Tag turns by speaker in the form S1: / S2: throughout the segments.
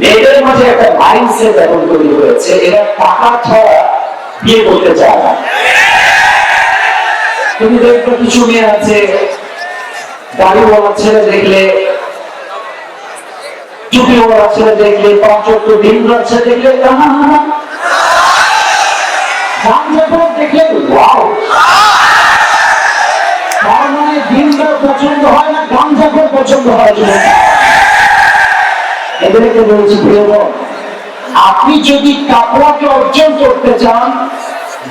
S1: মেয়েদের মাঝে একটা মাইন্ডসেট এখন তৈরি হয়েছে, এরা টাকা ছাড়া বিয়ে করতে চায় না। তুমি দেখবে কিছু মেয়ে আছে, গাড়িওয়ালা ছেলে দেখলে, চুপিওয়ালা ছেলে দেখলে, 5 ওয়াক্ত দিন রাত ছেলে দেখলে, দেখলে ওয়াও, তার মানে দিন রাত পছন্দ হয় না, গাঞ্জাখোর পছন্দ হয়। এদেরকে বলছি প্রিয় বোন, আপনি যদি তাকওয়াকে অর্জন করতে চান,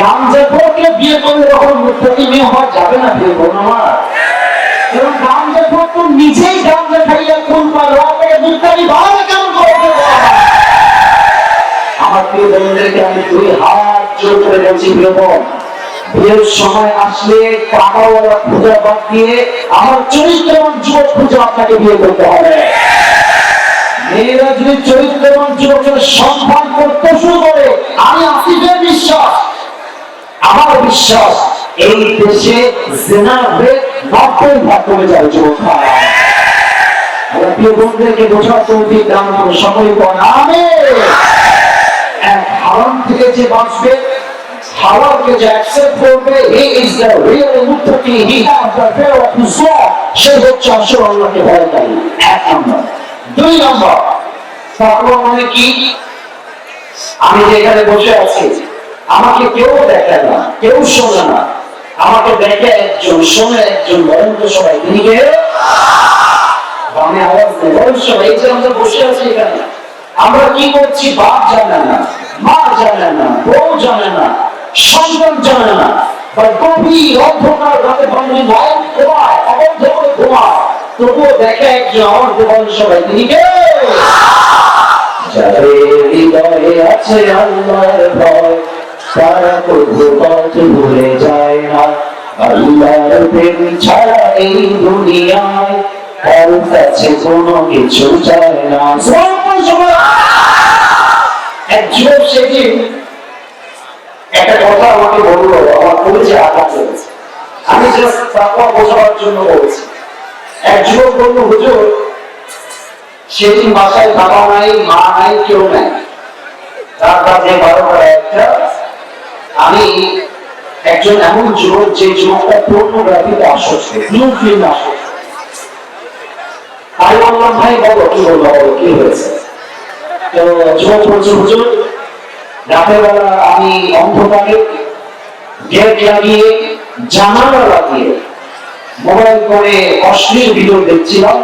S1: গাঞ্জাখোরকে বিয়ে করে এরকম মুত্তাকি মেয়ে হওয়া যাবে না প্রিয় বোন আমার। এবং গাঞ্জাখোর তো নিজেই গাঞ্জা খাইয়া খুন পারো, আপনাকে মুত্তাকি ভালো কেমন করে? আমার প্রিয় বোনদেরকে আমি 2 হাত জোর করে বলছি প্রিয় বোন, বিয়ের সময় আসলে টাকাওয়ালা পূজা বাদ দিয়ে আমার চরিত্রবান যুবক খুঁজে আপনাকে বিয়ে করতে হবে। মেয়েরা যদি চরিত্রবান যুবকের সম্মান করতে শুরু করে, আমি আসিফের বিশ্বাস, আমার বিশ্বাস এই দেশে জিনার রেট 90% কমে যাবে। যুবক আমার প্রিয় বন্ধুদেরকে বোঝার তৌফিক দান করুন, সকলে বলেন আমিন। এক হারাম থেকে যে বাঁচবে, হালালকে যে অ্যাকসেপ্ট করবে, হি ইজ দ্য রিয়েল মুত্তাকি, he has the fear of Allah, সে হচ্ছে আসল আল্লাহকে ভয়কারী। 1 নম্বর। 2 নম্বর, তাকওয়া মানে কি? আমি যে এখানে বসে আছি, আমাকে কেউ দেখে না, কেউ শোনে না, আমাকে দেখে একজন, শোনে একজন, বলেন তো সবাই তিনি কে? আমি আওয়াজ দেই, বলেন সবাই। এই যে আমরা বসে আছি এখানে, আমরা কি করছি? বাপ জানে না, মা জানে না, বউ জানে না, সন্তান জানে না, গভীর অন্ধকার রাতে বাঙালি নয় ঘুমায়, অবন্ধ করে ঘুমায়, তবুও দেখে একজন, আমার বলেন সবাই তিনি কে? যাদের হৃদয়ে আছে আল্লাহর ভয়, তারা কখনো পথ ভুলে যায় না। আল্লাহর প্রেম ছাড়া এই দুনিয়ায় কার কাছে কোনো কিছু চায় না। এক যুবক সেদিন একটা কথা আমাকে বললো, আমার কলেজে আঘাত করেছে। আমি জাস্ট তাকওয়া বোঝাবার জন্য বলছি। এক যুবক বলল, হুজুর সেদিন বাসায় বাবা নাই, মা নাই, কেউ নাই, রাত বাজে 12টা 1টা, আমি একজন এমন যুবক যে যুবকটা পর্নোগ্রাফিতে আসক্ত, ব্লু ফিল্ম আসক্ত। আমি বললাম, ভাই বলো কি বলবো, বলো কি হয়েছে? তো যুবক বলছে, হুজুর রাতের বেলা আমি অন্ধকারে গেট লাগিয়ে, জানালা লাগিয়ে মোবাইল করে অশ্লীল ভিডিও দেখছিলাম,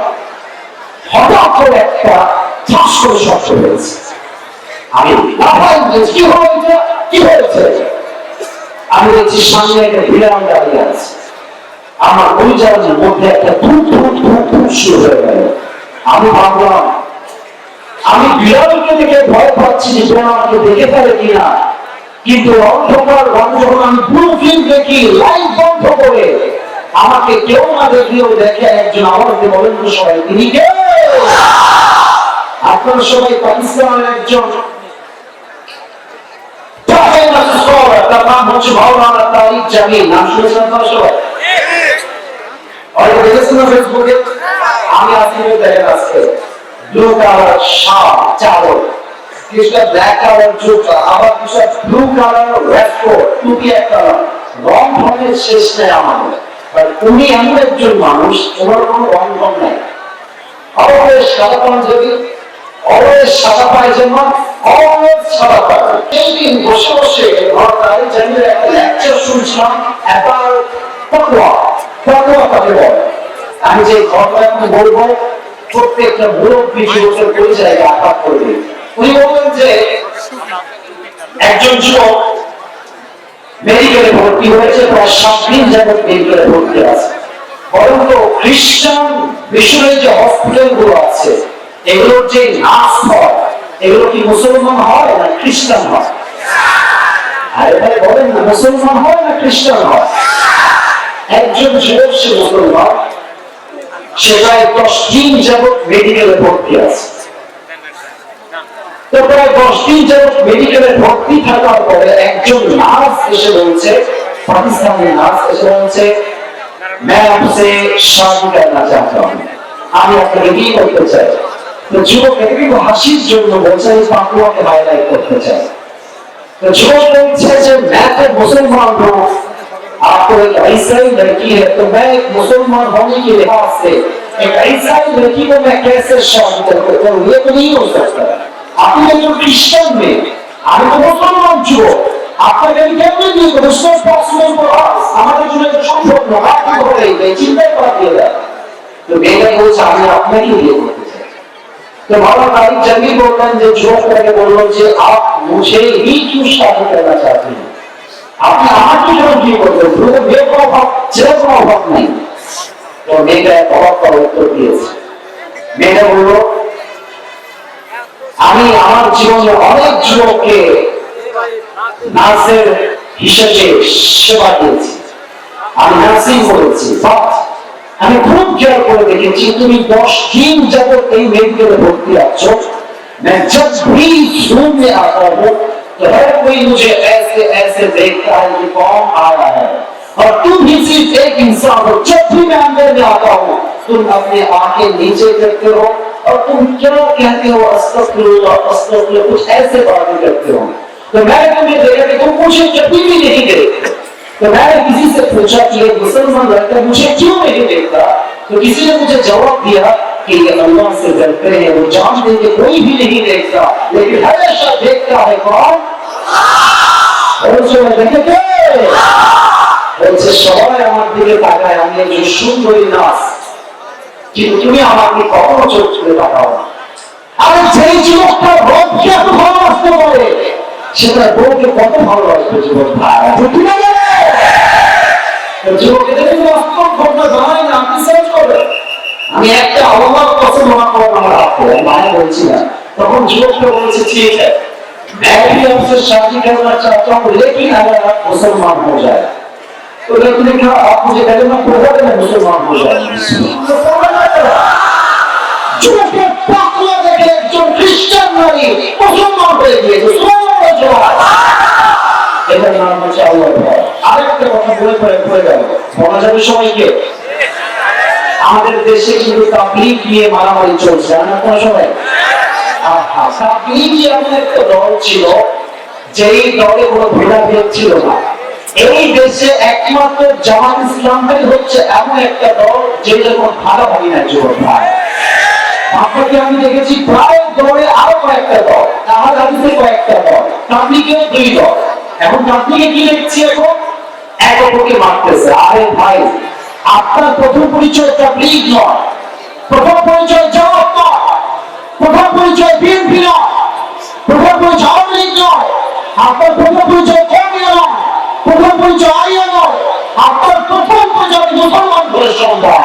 S1: হঠাৎ করে একটা ঠাস করে শব্দ হয়েছে। আমি কি হয়েছে, কি হয়েছে? আমি দেখছি সামনে একটা বিড়াল দাঁড়িয়ে আছে, আমার পরিচার মধ্যে একটা ধূপ ধূপ ধূপ ধূপ শুরু হয়ে গেল। আমি ভাবলাম, আমি বিড়ালকে দেখে ভয় পাচ্ছি যে বিড়াল আমাকে দেখে ফেলে কিনা, কিন্তু অন্ধকার রঙ যখন আমি ব্লু ফিল্ম দেখি, লাইট বন্ধ করে, আমাকে কেউ না দেখলেও দেখে একজন, আমাকে বলেন তো সবাই তিনি কে? আপনারা সবাই পাকিস্তানের একজন তার নাম হচ্ছে মাওলানা তারিক জামিল, নাম শুনেছেন আপনারা সবাই? অনেকে দেখেছেন না ফেসবুকে? আমি আজকে দেখেন আজকে ব্লু কালার শার্ট, চাদর, কিছুটা ব্ল্যাক কালার জুতা, আবার কিছুটা ব্লু কালার রেড কোট, টুপি একটা রং ঢঙের শেষ নেই আমাদের। উনি এমন একজন মানুষ, ওনার কোনো রং ঢং নাই, অলওয়েজ সাদা পাঞ্জাবি, অলওয়েজ সাদা পায়জামা, অলওয়েজ সাদা পায়জামা। সেই দিন বসে বসে তারিক জামিলের একটা লেকচার শুনছিলাম অ্যাবাউট তাকওয়া। তাকওয়া কাকে বলে? আমি যে ঘটনা এখন বলবো, প্রত্যেকটা মুরব্বী যুবকের পরিচয় আঘাত করবে। উনি বললেন যে একজন যুবক মেডিকেলে ভর্তি হয়েছে, প্রায় 7 দিন যাবত মেডিকেলে ভর্তি আছে। বরং তো খ্রিস্টান মিশনের যে হসপিটাল গুলো আছে, এগুলোর যে নার্স হয়, এগুলো কি মুসলমান হয় না খ্রিস্টান হয়? আরে ভাই বলেন না, মুসলমান হয় না খ্রিস্টান হয়? একজন যুবক সে মুসলমান, সে প্রায় 10 দিন যাবত মেডিকেলে ভর্তি আছে। তো প্রায় 10 দিন যাবত মেডিকেলে ভর্তি থাকার পরে একজন নার্স এসে বলছে, পাকিস্তানি নার্স এসে বলছে, मैं आपसे शादी करना चाहता हूँ, আমি আপনাকে বিয়ে করতে চাই। তো যুবক এটা কিন্তু হাসির জন্য বলছে, এই পাকুয়াকে হাইলাইট করতে চাই। तो जो लोग जैसे मैं तो मुसलमान हूँ, आपको एक ईसाई लड़की है तो मैं एक मुसलमान होने के लिहाज से एक ईसाई लड़की को मैं कैसे शादी कर सकता हूँ? ये तो नहीं हो सकता। आपने जो क्रिश्चियन में আমি তো মুসলমান যুবক, আপনাকে আমি কেমনে দিয়ে দেবো? সব পসিবল ফর আস, আমাদের জন্য এটা সম্ভব নয়। আপনি বলে এই চিন্তাই করা দিয়ে দেয়। তো মেয়েটা বলছে আমি আপনাকে বিয়ে করতে চাই। तो बाबा तारिक जंगी बोलते हैं जो जोश करके बोल रहे हैं आप मुझे ही क्यों शादी करना चाहते हैं? आपने आगे क्यों की बोलते हैं? तो ये को आप चेक को आप नहीं। तो मेरा बहुत का उत्तर दिया। मेरा बोलो আমি আমার জীবনে অনেক যুবককে নার্সের হিসেবে সেবা দিয়েছি, আমি নার্সিং করেছি। আমি খুব খেয়াল করে দেখেছি তুমি 10 दिन যাবত এই মেডিকেলে ভর্তি আছো। मैं जब भी रूम में आता हूँ तो हर कोई मुझे ऐसे ऐसे देखता है कि कौन आया है, और तुम ही सिर्फ एक इंसान हो। जब भी मैं अंदर में आता हूँ तुम अपने आंखें नीचे करते हो और तुम क्या कहते हो अस्तगफिरुल्लाह अस्तगफिरुल्लाह, कुछ ऐसे बातें करते हो। तो मैं तुम्हें देखा कि तुम मुझे कभी भी नहीं देखते। तो मैंने किसी से पूछा कि ये मुसलमान लड़का मुझे क्यों नहीं देखता? तो किसी ने मुझे जवाब दिया कि ये अल्लाह से डरते हैं, वो जानते हैं कि कोई भी नहीं देखता लेकिन हमेशा देखता है कौन? বলছে সবাই আমার দিকে তাকায়, আমি একজন সুন্দরী নার্স, কিন্তু তুমি আমাকে কখনো চোখ তুলে তাকাও না। আরে যেই যুবকটা রবকে এত ভালোবাসতে পারে সেটা বউকে কত ভালোবাসবে যুবক ভাই? আমি একটা আল্লাহর কসম আমার হাতে মানে বলছি না, তখন যুবকটা বলছে ঠিক আছে मैं भी आपसे शादी करना चाहता हूँ लेकिन अगर आप मुसलमान हो जाए। तो लेकिन क्या आप मुझे कलमा पढ़ा देना मुसलमान हो जाए? যুবকটা পাকলা দেখে একজন খ্রিস্টান নারী মুসলমান হয়ে গিয়েছে। এটার নাম হচ্ছে আল্লাহর ভয়। আরেকটা কথা বলে গেল, বলা যাবে সবাইকে আমাদের দেশে কিন্তু তাবলীগ নিয়ে মারামারি চলছে, না কোনো সময়? তাবলীগ এমন একটা দল ছিল যেই দলে কোনো ভেদাভেদ ছিল না। এই দেশে একমাত্র জামাত ইসলামটাই হচ্ছে এমন একটা দল যেটা কোনো ভাগাভাগি নাই যুবক ভাই। আপনাকে আমি দেখেছি প্রায় দলে আরো কয়েকটা দল, আমার হাদিসে কয়েকটা দল, তাবলীগে 2 দল। এখন তাবলীগে কি দেখছি এখন? এক অপরকে মারতেছে। আরে ভাই আপনার প্রথম পরিচয় তাবলীগ নয়, প্রথম পরিচয় জামাত নয়, প্রথম পরিচয় বিএনপি নয়, প্রথম পরিচয় আওয়ামী লীগ নয়, আপনার প্রথম পরিচয় কমিয়া নয়, প্রথম পরিচয় আইয়া নয়, আপনার প্রথম পরিচয় মুসলমান বলে সন্তান।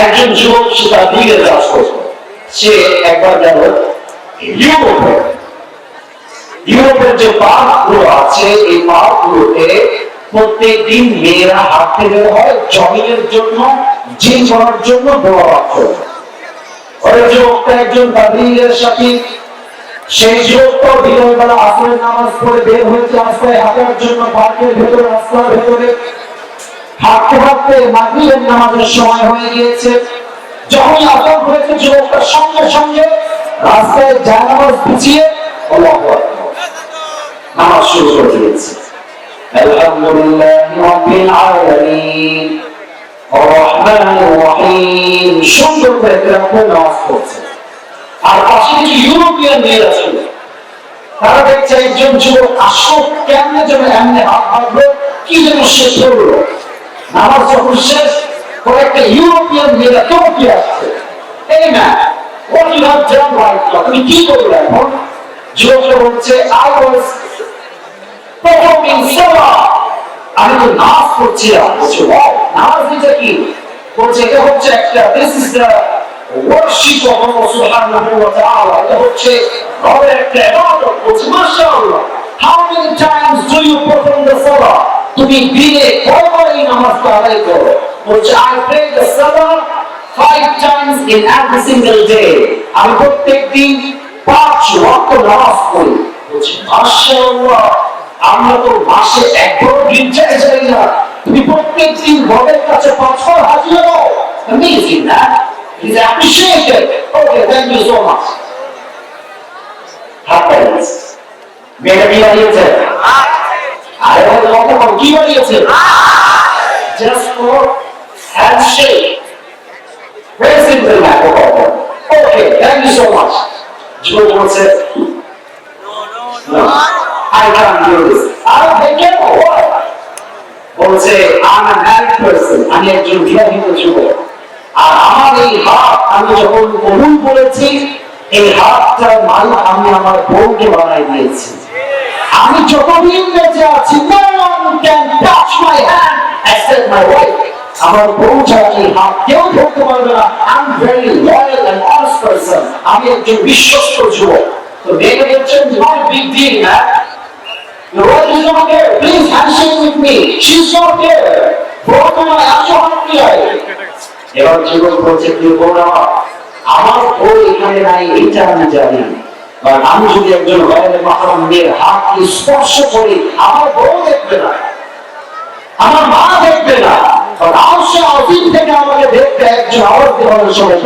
S1: একজন যুবক সে তাবলীগের কাজ করত, সে একবার গেল ইউরোপে। ইউরোপের যে পার্কগুলো আছে এই পার্কগুলোতে প্রত্যেক দিন মেয়েরা হাঁটতে বের হয় জগিং এর জন্য, জিম করার জন্য, দৌড়াবার জন্য। ওই যুবকটা একজন তাবলীগের সাথী, সেই যুবকটা বিকেলবেলা আসরের নামাজ পড়ে বের হয়েছে রাস্তায় হাঁটার জন্য, পার্কের ভেতরে রাস্তার ভেতরে হাঁটতে হাঁটতে মাগরিবের নামাজের সময় হয়ে গিয়েছে। যখনই আজান হয়েছে যুবকটা সঙ্গে সঙ্গে রাস্তায় জায়নামাজ বিছিয়ে আল্লাহু আকবার নামাজ শুরু করে দিয়েছে। আলহামদুলিল্লাহি রাব্বিল আলামিন আর রহমানির রহিম, সুন্দর করে নামাজ পড়ছে। আর পাশে কিছু ইউরোপিয়ান মেয়েরা ছিল, তারা দেখছে একজন যুবক আসো কেমনে যেন এমনি হাত বাঁধলো, কি যেন সে করলো। নামাজ যখন শেষ কয়েকটা ইউরোপিয়ান মেয়েরা চমকে আসছে, এই না what you have done right now, তুমি কি করলে? এখন যুবকটা বলছে I was performing salah, আমি তো নামাজ পড়ছিলাম। বলছে ওয়াও, নামাজ এটা কি? বলছে এটা হচ্ছে একটা this is the worship of Allah subhanahu wa ta'ala, এটা হচ্ছে রবের একটা ইবাদত। বলছে মাশাআল্লাহ, how many times do you perform the salah? তুমি দিনে কয়বার এই নামাজটা আদায় করো? বলছে I pray the salah 5 times in every single day, আমি প্রত্যেক দিন 5 ওয়াক্ত নামাজ পড়ি। বলছে মাশাআল্লাহ, আমরা তো মাসে একবার গির্জায় যাই না, তুমি প্রত্যেক দিন রবের কাছে 5 বার হাজিরা দাও। অ্যামেজিং না? He's appreciated. Okay, thank you so much. Happens. মেয়েটা কি বানিয়েছে? আরে ওই কথা কি বানিয়েছে? Just for handshake. Very simple matter. Okay, thank you so much. যুবক বলছে, no, I can't do this. I can't. Why? বলছে, I'm a married person. আমি একজন বিবাহিত যুবক। আর আমার এই হাত আমি যখন কবুল করেছি, এই হাতটার মালিক আমি আমার বউকে বানাই দিয়েছি। আমি যতদিন বেঁচে আছি, no one can touch my hand except my wife. আমার বউ ছাড়া এই হাত কেউ ধরতে পারবে না। I'm very loyal and honest person. আমি একজন বিশ্বস্ত যুবক। তো মেয়েকে বলছেন, not a big deal, man. Your wife is not here. Please handshake with me. She's not here. বউ তোমার আসো হাত দিয়ে। এবার যুবক বলছে, প্রিয় বউরা, আমার বউ এখানে নাই, এটা আমি জানি। কারণ আমি যদি একজন গায়ের মাহরাম মেয়ের হাতকে স্পর্শ করি, আমার বউ দেখবে না, আমার মা দেখবে না। কারণ আরশে আজিম থেকে আমাকে দেখতে একজন আওয়াজ দেওয়ার সময়,